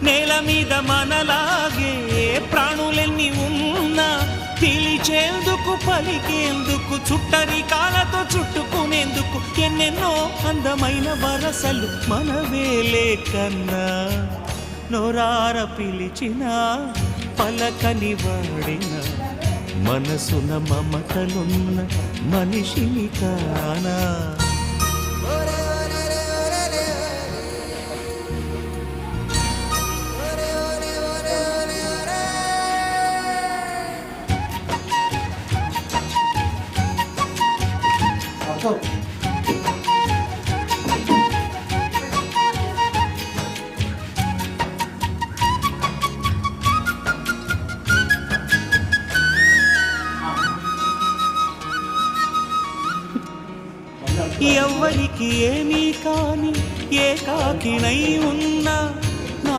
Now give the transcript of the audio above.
నేల మీద మనలాగే ప్రాణులెన్ని ఉన్నా పిలిచేందుకు పలికేందుకు చుట్టరికాలతో చుట్టుకునేందుకు ఎన్నెన్నో అందమైన వరసలు మనవేలే కన్నా నోరార పిలిచిన పలకని వాడిన మనసున మమతలున్న మనిషిని కానా ఎవ్వరికి ఏమీ కాని ఏకాకినై ఉన్నా